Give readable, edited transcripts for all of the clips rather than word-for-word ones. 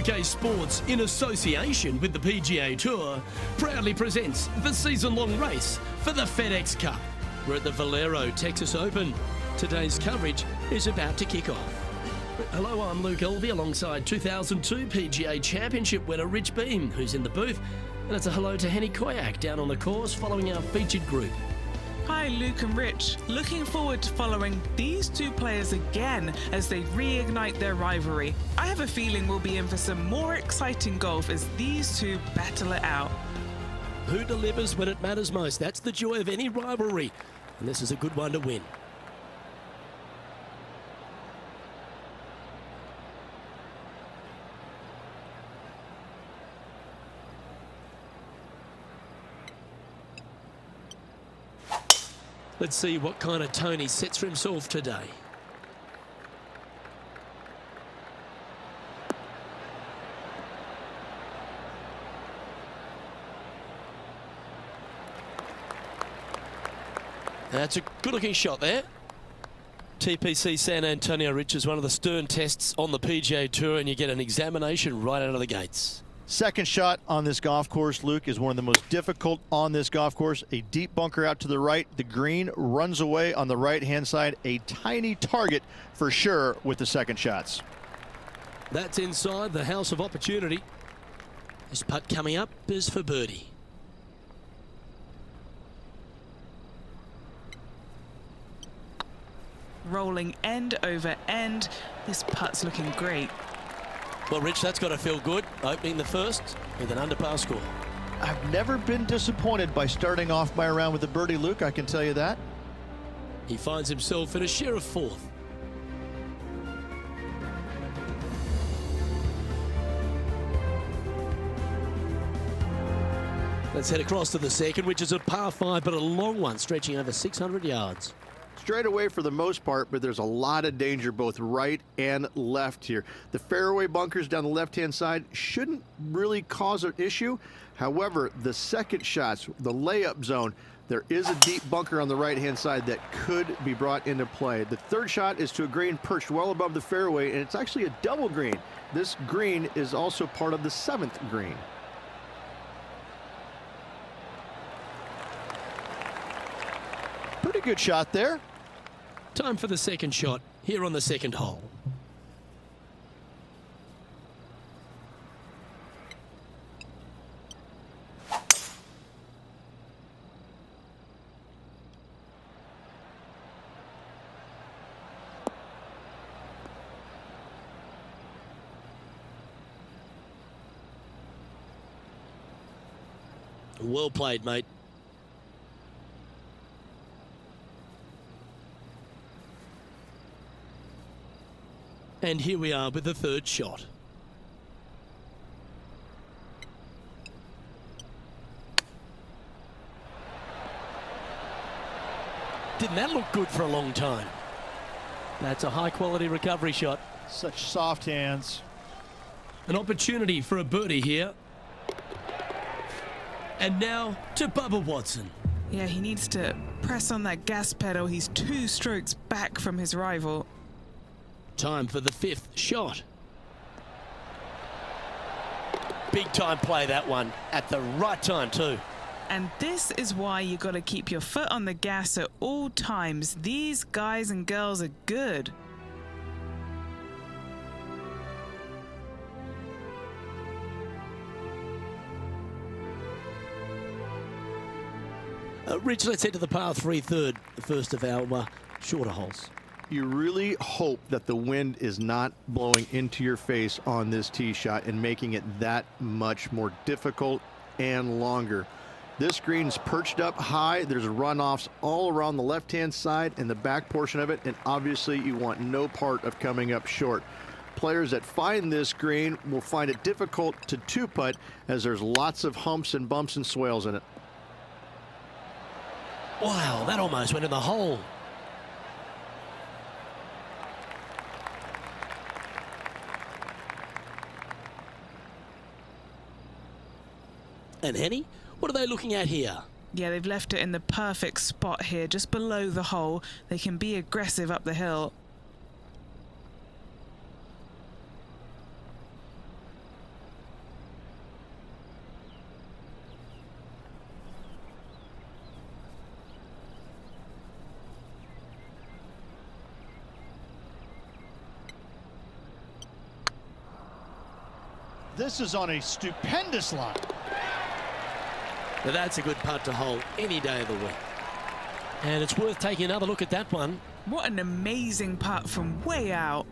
BK Sports, in association with the PGA Tour, proudly presents the season-long race for the FedEx Cup. We're at the Valero Texas Open. Today's coverage is about to kick off. Hello, I'm Luke Elvey alongside 2002 PGA Championship winner Rich Beam, who's in the booth. And it's a hello to Henny Koyak down on the course following our featured group. Hi Luke and Rich, looking forward to following these two players again as they reignite their rivalry. I have a feeling we'll be in for some more exciting golf as these two battle it out. Who delivers when it matters most? That's the joy of any rivalry, and this is a good one to win. Let's see what kind of tone he sets for himself today. That's a good-looking shot there. TPC San Antonio, Rich, is one of the stern tests on the PGA Tour, and you get an examination right out of the gates. Second shot on this golf course, Luke, is one of the most difficult on this golf course. A deep bunker out to the right. The green runs away on the right-hand side. A tiny target for sure with the second shots. That's inside the house of opportunity. This putt coming up is for birdie. Rolling end over end. This putt's looking great. Well, Rich, that's got to feel good, opening the first with an under-par score. I've never been disappointed by starting off my round with a birdie, Luke, I can tell you that. He finds himself in a share of fourth. Let's head across to the second, which is a par 5, but a long one, stretching over 600 yards. Straight away for the most part, but there's a lot of danger both right and left here. The fairway bunkers down the left-hand side shouldn't really cause an issue. However, the second shots, the layup zone, there is a deep bunker on the right-hand side that could be brought into play. The third shot is to a green perched well above the fairway, and it's actually a double green. This green is also part of the 7th green. Pretty good shot there. Time for the second shot here on the second hole. Well played, mate. And here we are with the third shot. Didn't that look good for a long time? That's a high-quality recovery shot. Such soft hands. An opportunity for a birdie here. And now to Bubba Watson. Yeah, he needs to press on that gas pedal. He's 2 strokes back from his rival. Time for the 5th shot. Big time play, that one, at the right time too. And this is why you got to keep your foot on the gas at all times. These guys and girls are good. Rich, let's head to the par 3 third, the first of our shorter holes. You really hope that the wind is not blowing into your face on this tee shot and making it that much more difficult and longer. This green's perched up high. There's runoffs all around the left-hand side and the back portion of it, and obviously you want no part of coming up short. Players that find this green will find it difficult to two-putt as there's lots of humps and bumps and swales in it. Wow, that almost went in the hole. And Henny, what are they looking at here? Yeah, they've left it in the perfect spot here, just below the hole. They can be aggressive up the hill. This is on a stupendous line. Now that's a good putt to hole any day of the week. And it's worth taking another look at that one. What an amazing putt from way out.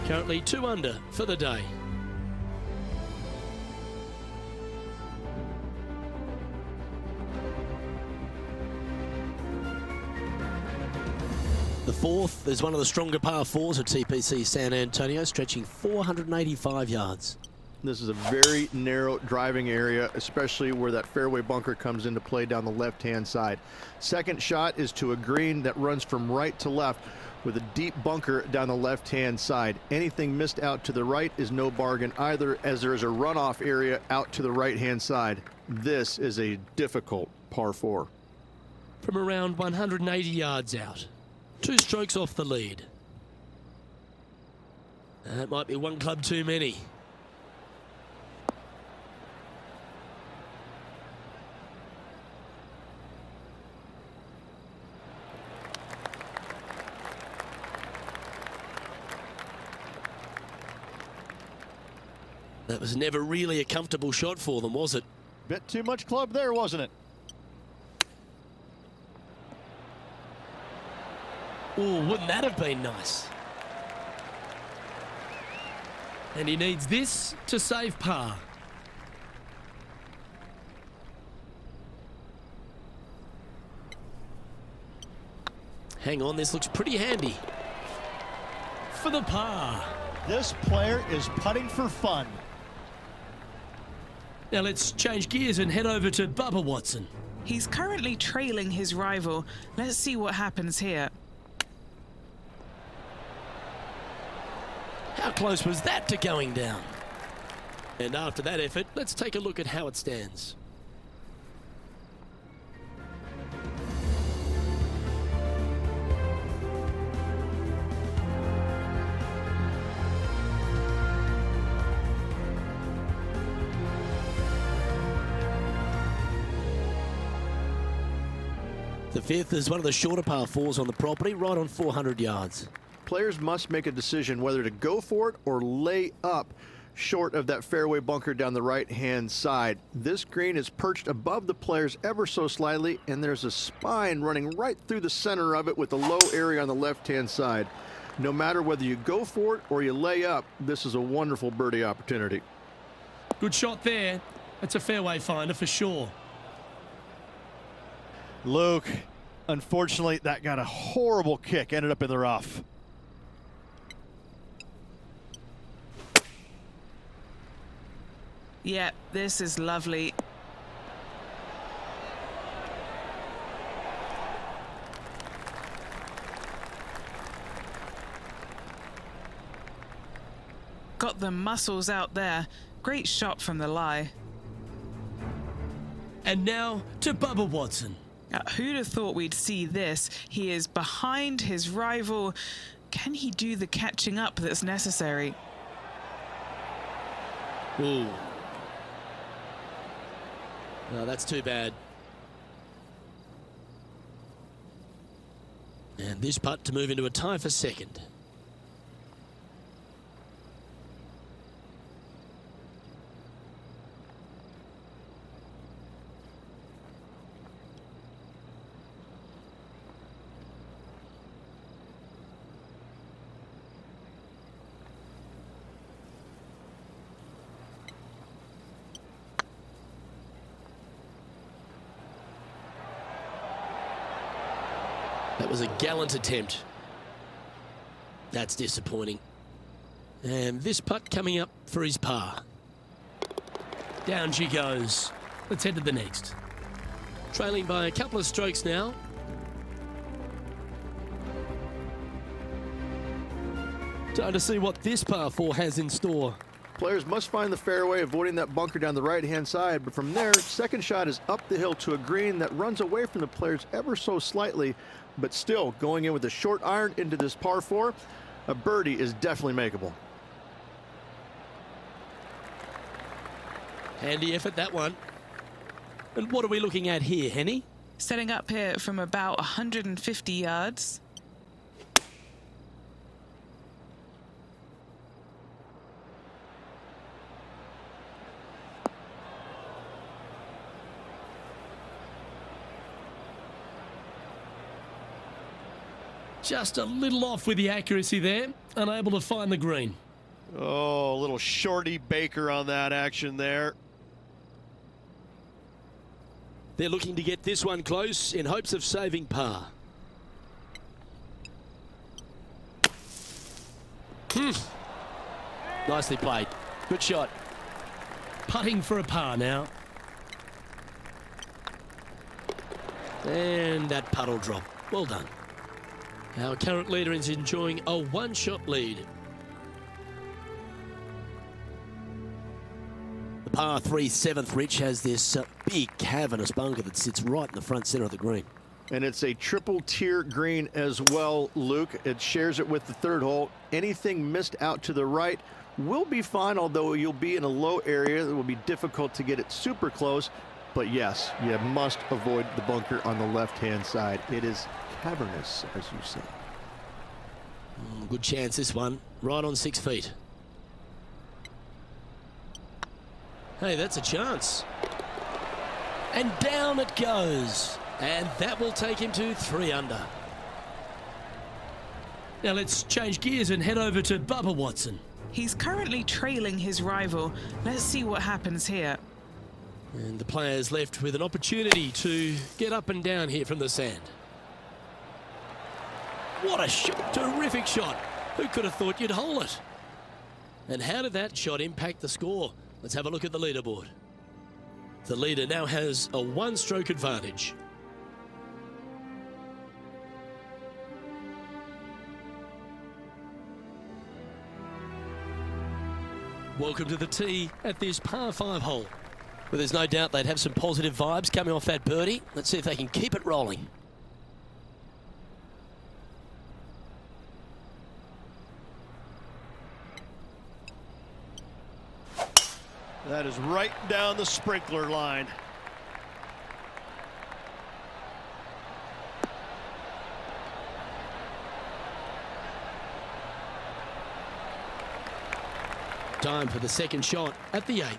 Currently 2 under for the day. The fourth is one of the stronger par fours at TPC San Antonio, stretching 485 yards. This is a very narrow driving area, especially where that fairway bunker comes into play down the left-hand side. Second shot is to a green that runs from right to left with a deep bunker down the left-hand side. Anything missed out to the right is no bargain either, as there is a runoff area out to the right-hand side. This is a difficult par 4. From around 180 yards out. 2 strokes off the lead. That might be one club too many. That was never really a comfortable shot for them, was it? Bit too much club there, wasn't it? Oh, wouldn't that have been nice? And he needs this to save par. Hang on, this looks pretty handy. For the par. This player is putting for fun. Now let's change gears and head over to Bubba Watson. He's currently trailing his rival. Let's see what happens here. How close was that to going down? And after that effort, let's take a look at how it stands. The fifth is one of the shorter par 4s on the property, right on 400 yards. Players must make a decision whether to go for it or lay up short of that fairway bunker down the right-hand side. This green is perched above the players ever so slightly, and there's a spine running right through the center of it with a low area on the left-hand side. No matter whether you go for it or you lay up, this is a wonderful birdie opportunity. Good shot there. That's a fairway finder for sure. Luke, unfortunately, that got a horrible kick, ended up in the rough. Yeah, this is lovely. Got the muscles out there. Great shot from the lie. And now to Bubba Watson. Who'd have thought we'd see this? He is behind his rival. Can he do the catching up that's necessary? Ooh. No, that's too bad. And this putt to move into a tie for second. That was a gallant attempt. That's disappointing. And this putt coming up for his par. Down she goes. Let's head to the next. Trailing by a couple of strokes now. Time to see what this par 4 has in store. Players must find the fairway, avoiding that bunker down the right-hand side, but from there, second shot is up the hill to a green that runs away from the players ever so slightly but still going in with a short iron into this par 4, a birdie is definitely makeable. Handy effort, that one. And what are we looking at here, Henny? Setting up here from about 150 yards. Just a little off with the accuracy there, unable to find the green. Oh, a little shorty Baker on that action there. They're looking to get this one close in hopes of saving par. Nicely played. Good shot. Putting for a par now. And that puddle drop. Well done. Our current leader is enjoying a one-shot lead. The par 3 7th, Rich, has this big cavernous bunker that sits right in the front center of the green. And it's a triple tier green as well, Luke. It shares it with the third hole. Anything missed out to the right will be fine, although you'll be in a low area. It will be difficult to get it super close. But yes, you must avoid the bunker on the left-hand side. It is cavernous, as you say. Good chance, this one. Right on 6 feet. Hey, that's a chance. And down it goes. And that will take him to 3 under. Now let's change gears and head over to Bubba Watson. He's currently trailing his rival. Let's see what happens here. And the player's left with an opportunity to get up and down here from the sand. What a shot. Terrific shot. Who could have thought you'd hole it? And how did that shot impact the score? Let's have a look at the leaderboard. The leader now has a 1-stroke advantage. Welcome to the tee at this par 5 hole. Well, there's no doubt they'd have some positive vibes coming off that birdie. Let's see if they can keep it rolling. That is right down the sprinkler line. Time for the second shot at the 8th.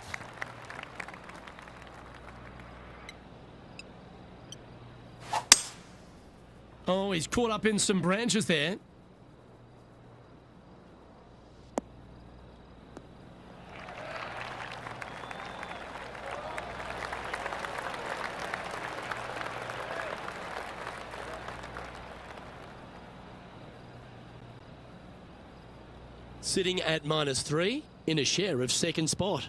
Oh, he's caught up in some branches there. Sitting at -3 in a share of second spot.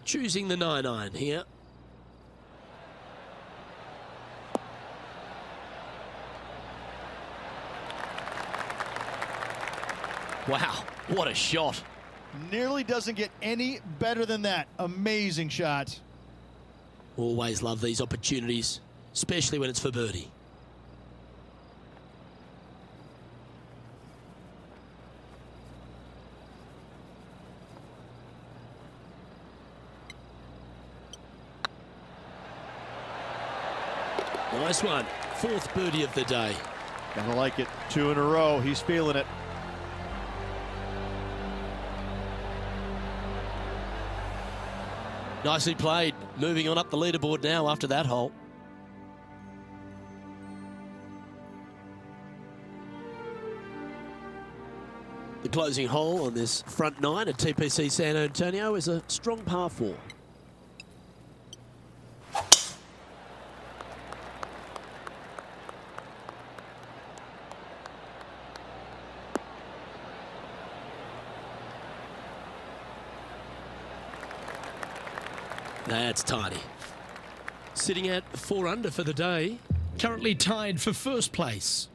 Choosing the 9-iron here. Wow, what a shot. Nearly doesn't get any better than that. Amazing shot. Always love these opportunities, especially when it's for birdie. Nice one. 4th birdie of the day. Gonna like it. 2 in a row. He's feeling it. Nicely played. Moving on up the leaderboard now after that hole. The closing hole on this front 9 at TPC San Antonio is a strong par 4. That's tidy. Sitting at 4 under for the day. Currently tied for first place.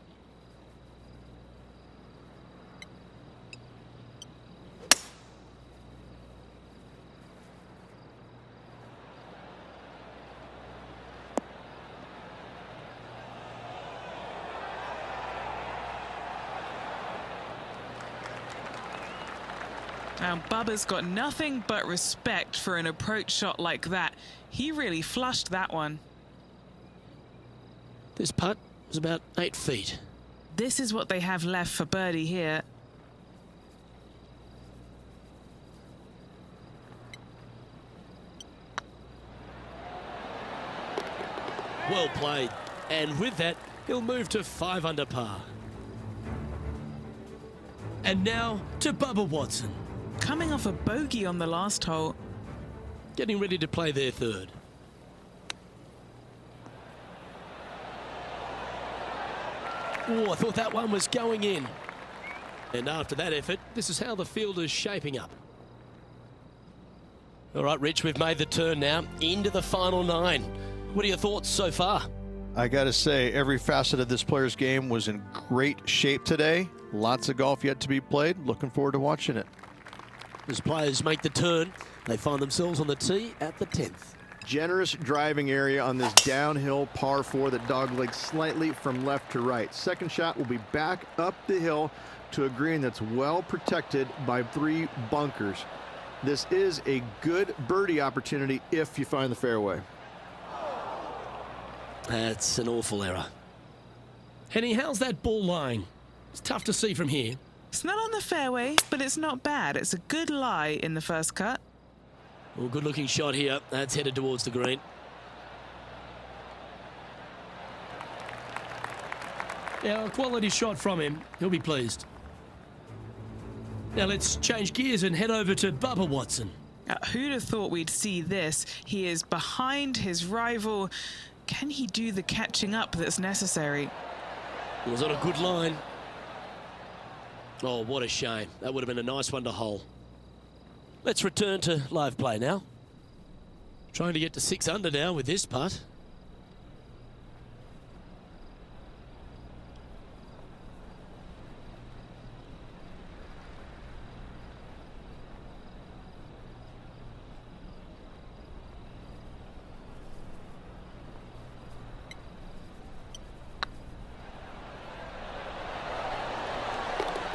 Now, Bubba's got nothing but respect for an approach shot like that. He really flushed that one. This putt was about 8 feet. This is what they have left for birdie here. Well played. And with that, he'll move to 5 under par. And now to Bubba Watson. Coming off a bogey on the last hole. Getting ready to play their third. Oh, I thought that one was going in. And after that effort, this is how the field is shaping up. All right, Rich, we've made the turn now into the final 9. What are your thoughts so far? I got to say, every facet of this player's game was in great shape today. Lots of golf yet to be played. Looking forward to watching it. As players make the turn, they find themselves on the tee at the 10th. Generous driving area on this downhill par 4 that doglegs slightly from left to right. Second shot will be back up the hill to a green that's well protected by 3 bunkers. This is a good birdie opportunity if you find the fairway. That's an awful error. Henny, how's that ball lying? It's tough to see from here. It's not on the fairway, but it's not bad. It's a good lie in the first cut. Well, good looking shot here. That's headed towards the green. Yeah, a quality shot from him. He'll be pleased. Now let's change gears and head over to Bubba Watson. Who'd have thought we'd see this? He is behind his rival. Can he do the catching up that's necessary? It was on a good line. Oh, what a shame. That would have been a nice one to hole. Let's return to live play now. Trying to get to 6 under now with this putt.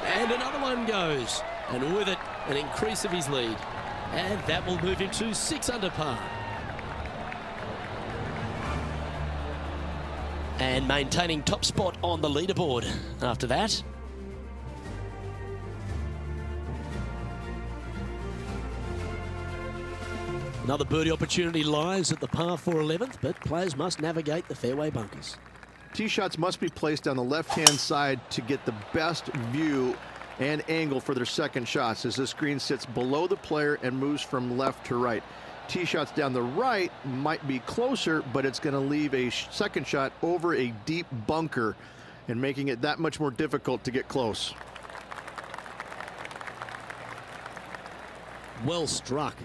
And another one goes. And with it, an increase of his lead. And that will move him to 6 under par. And maintaining top spot on the leaderboard after that. Another birdie opportunity lies at the par 4 11th, but players must navigate the fairway bunkers. Tee shots must be placed on the left-hand side to get the best view and angle for their second shots as this green sits below the player and moves from left to right. Tee shots down the right might be closer, but it's going to leave a second shot over a deep bunker and making it that much more difficult to get close. Well struck.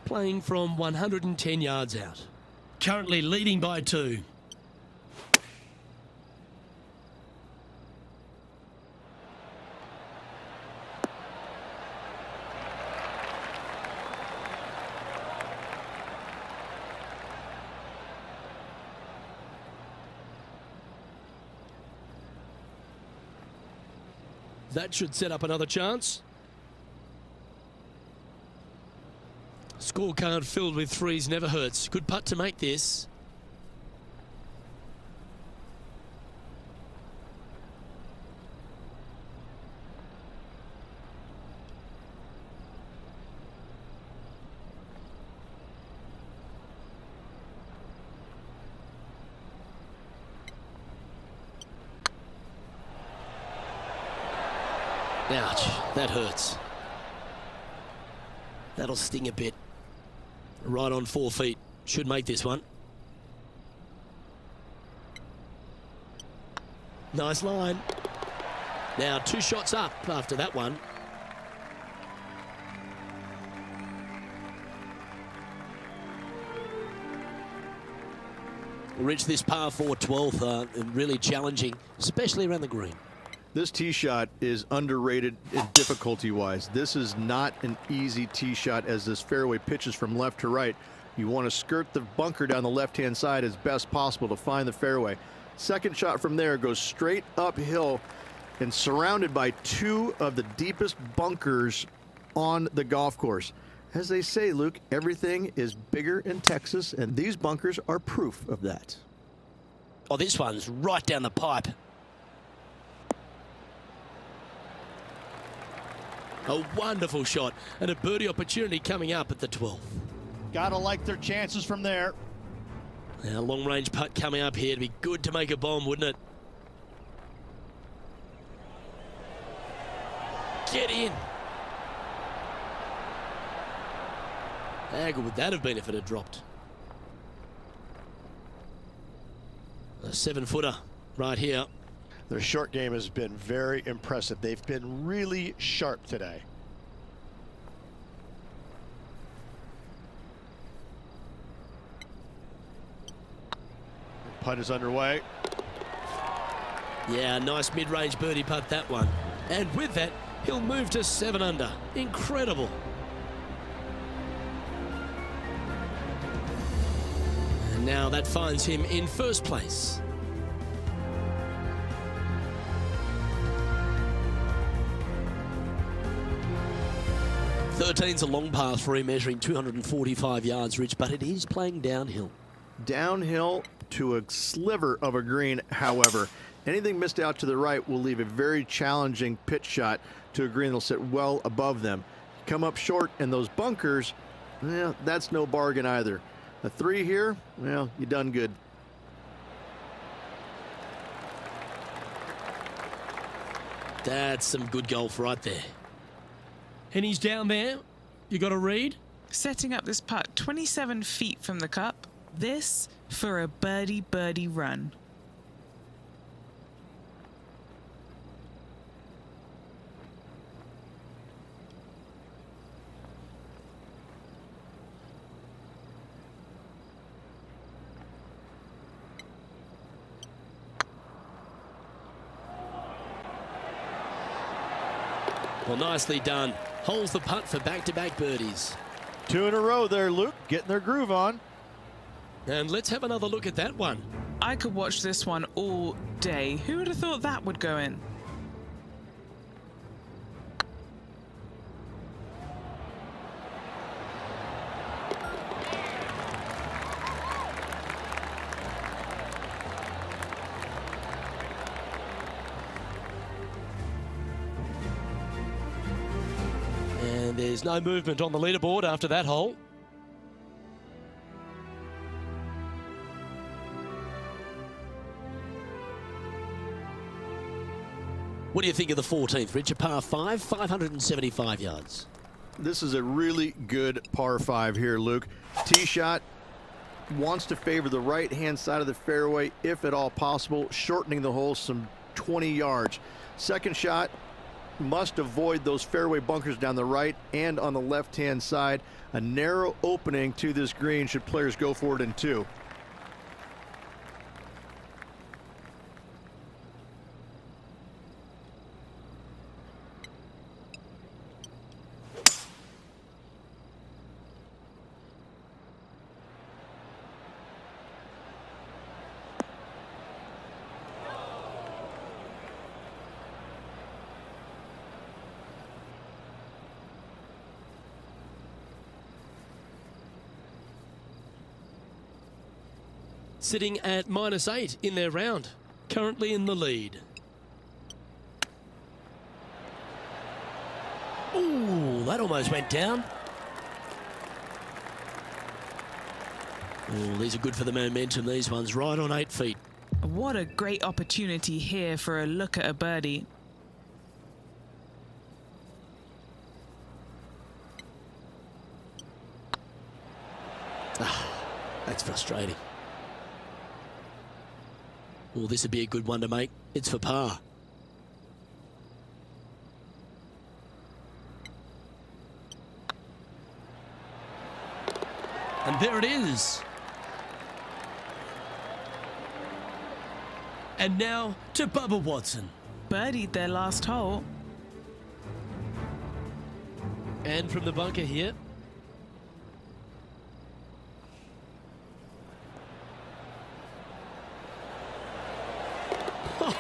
Playing from 110 yards out. Currently leading by 2. That should set up another chance. Scorecard filled with 3s never hurts. Good putt to make this. Ouch, that hurts. That'll sting a bit. Right on 4 feet. Should make this one. Nice line. Now 2 shots up after that one. Reach this par 4 12th, really challenging, especially around the green. This tee shot is underrated difficulty-wise. This is not an easy tee shot as this fairway pitches from left to right. You want to skirt the bunker down the left-hand side as best possible to find the fairway. Second shot from there goes straight uphill and surrounded by 2 of the deepest bunkers on the golf course. As they say, Luke, everything is bigger in Texas, and these bunkers are proof of that. Oh, this one's right down the pipe. A wonderful shot and a birdie opportunity coming up at the 12th. Gotta like their chances from there. Now, long-range putt coming up here. It'd be good to make a bomb, wouldn't it? Get in. How good would that have been if it had dropped? A 7-footer right here. Their short game has been very impressive. They've been really sharp today. Putt is underway. Yeah, nice mid-range birdie putt, that one. And with that, he'll move to 7 under. Incredible. And now that finds him in first place. Thirteen's a long pass for him, measuring 245 yards, Rich, but it is playing downhill. Downhill to a sliver of a green, however. Anything missed out to the right will leave a very challenging pitch shot to a green that'll sit well above them. Come up short, and those bunkers, well, that's no bargain either. A 3 here, well, you done good. That's some good golf right there. And he's down there. You got a read? Setting up this putt 27 feet from the cup. This for a birdie run. Well, nicely done. Holds the putt for back-to-back birdies. 2 in a row there, Luke, getting their groove on. And let's have another look at that one. I could watch this one all day. Who would have thought that would go in? And there's no movement on the leaderboard after that hole. What do you think of the 14th, Rich? A par 5, 575 yards. This is a really good par 5 here, Luke. Tee shot wants to favor the right-hand side of the fairway, if at all possible, shortening the hole some 20 yards. Second shot must avoid those fairway bunkers down the right and on the left-hand side. A narrow opening to this green should players go for it in 2. Sitting at -8 in their round, currently in the lead. Ooh, that almost went down. Ooh, these are good for the momentum, these ones, right on 8 feet. What a great opportunity here for a look at a birdie. That's frustrating. Well, this would be a good one to make. It's for par. And there it is. And now to Bubba Watson. Birdied their last hole. And from the bunker here.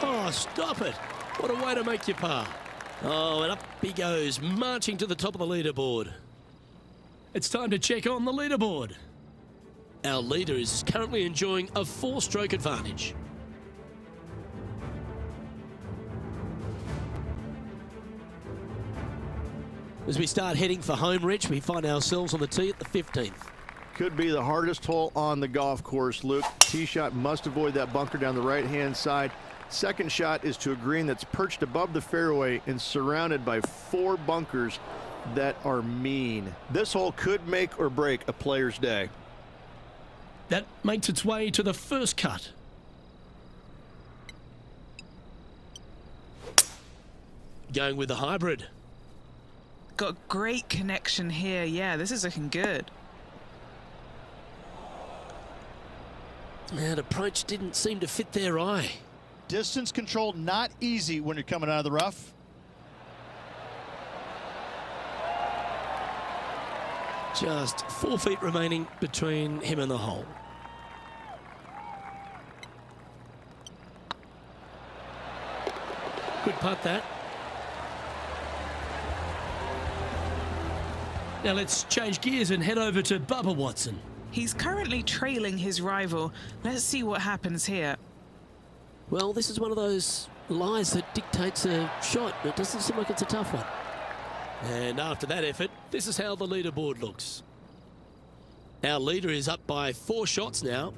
Oh, stop it. What a way to make your par. Oh, and up he goes, marching to the top of the leaderboard. It's time to check on the leaderboard. Our leader is currently enjoying a 4-stroke advantage. As we start heading for home, Rich, we find ourselves on the tee at the 15th. Could be the hardest hole on the golf course, Luke. Tee shot must avoid that bunker down the right-hand side. Second shot is to a green that's perched above the fairway and surrounded by 4 bunkers that are mean. This hole could make or break a player's day. That makes its way to the first cut. Going with the hybrid. Got great connection here. Yeah, this is looking good. That approach didn't seem to fit their eye. Distance control not easy when you're coming out of the rough. Just 4 feet remaining between him and the hole. Good putt that. Now let's change gears and head over to Bubba Watson. He's currently trailing his rival. Let's see what happens here. Well, this is one of those lies that dictates a shot. It doesn't seem like it's a tough one. And after that effort, this is how the leaderboard looks. Our leader is up by 4 shots now.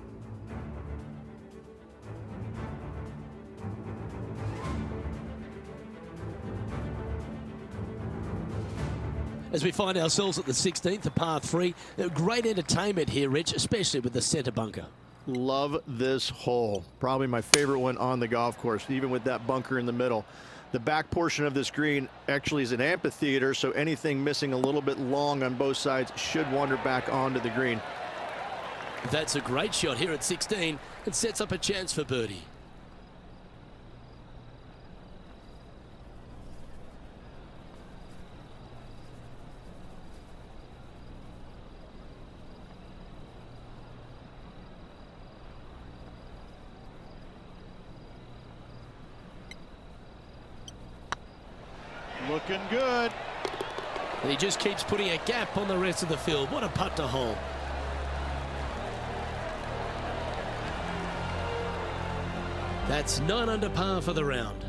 As we find ourselves at the 16th, a par 3. Great entertainment here, Rich, especially with the centre bunker. Love this hole. Probably my favorite one on the golf course, even with that bunker in the middle. The back portion of this green actually is an amphitheater, so anything missing a little bit long on both sides should wander back onto the green. That's a great shot here at 16 and sets up a chance for birdie. Looking good. And he just keeps putting a gap on the rest of the field. What a putt to hole. That's 9 under par for the round.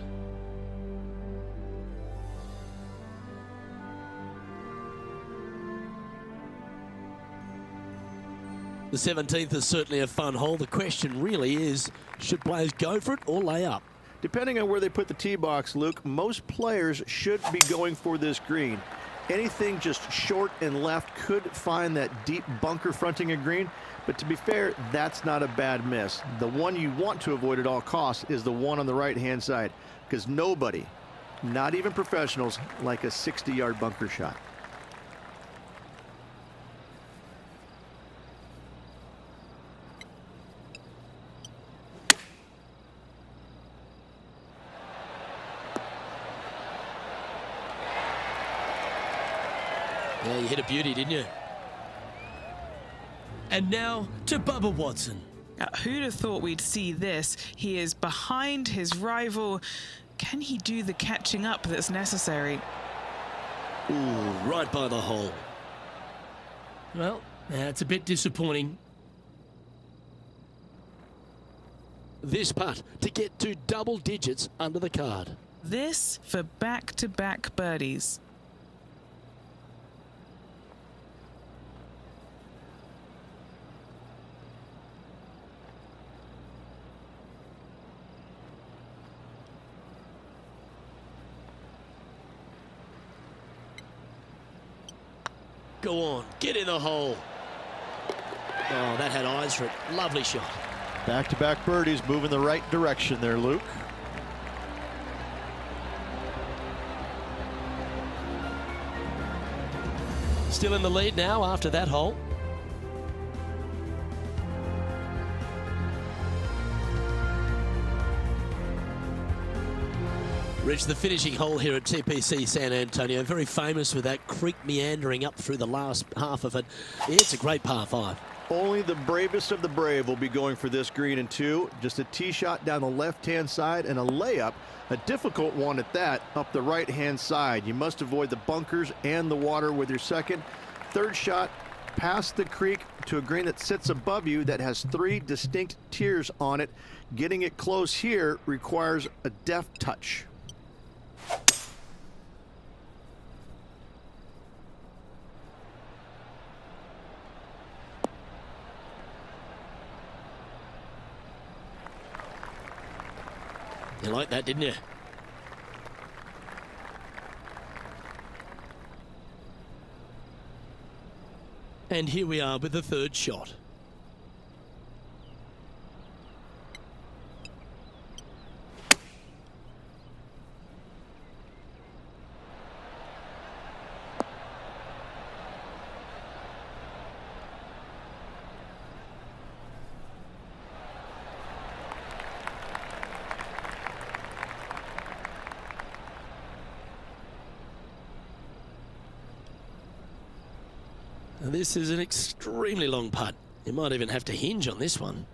The 17th is certainly a fun hole. The question really is, should players go for it or lay up? Depending on where they put the tee box, Luke, most players should be going for this green. Anything just short and left could find that deep bunker fronting a green, but to be fair, that's not a bad miss. The one you want to avoid at all costs is the one on the right-hand side, because nobody, not even professionals, like a 60-yard bunker shot. Yeah, you hit a beauty, didn't you? And now to Bubba Watson. Who'd have thought we'd see this? He is behind his rival. Can he do the catching up that's necessary? Ooh, right by the hole. Well, that's a bit disappointing. This putt to get to double digits under the card. This for back-to-back birdies. Go on, get in the hole. Oh, that had eyes for it. Lovely shot. Back-to-back birdies, moving the right direction there, Luke. Still in the lead now after that hole. Rich, the finishing hole here at TPC San Antonio, very famous with that creek meandering up through the last half of it. It's a great par 5. Only the bravest of the brave will be going for this green in 2. Just a tee shot down the left-hand side and a layup, a difficult one at that, up the right-hand side. You must avoid the bunkers and the water with your second. Third shot, past the creek to a green that sits above you that has 3 distinct tiers on it. Getting it close here requires a deft touch. You like that, didn't you? And here we are with the third shot. This is an extremely long putt. You might even have to hinge on this one.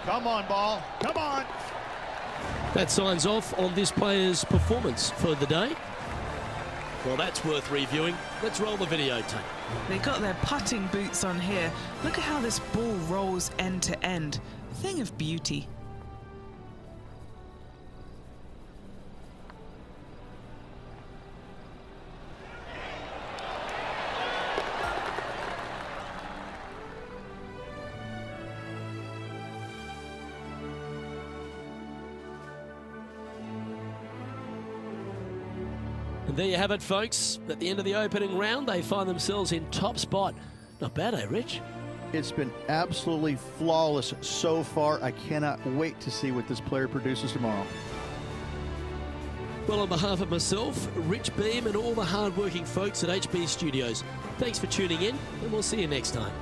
Come on, ball. Come on. That signs off on this player's performance for the day. Well, that's worth reviewing. Let's roll the videotape. They got their putting boots on here. Look at how this ball rolls end to end. Thing of beauty. And there you have it, folks. At the end of the opening round, they find themselves in top spot. Not bad, eh, Rich? It's been absolutely flawless so far. I cannot wait to see what this player produces tomorrow. Well, on behalf of myself, Rich Beam, and all the hard-working folks at HB Studios, thanks for tuning in, and we'll see you next time.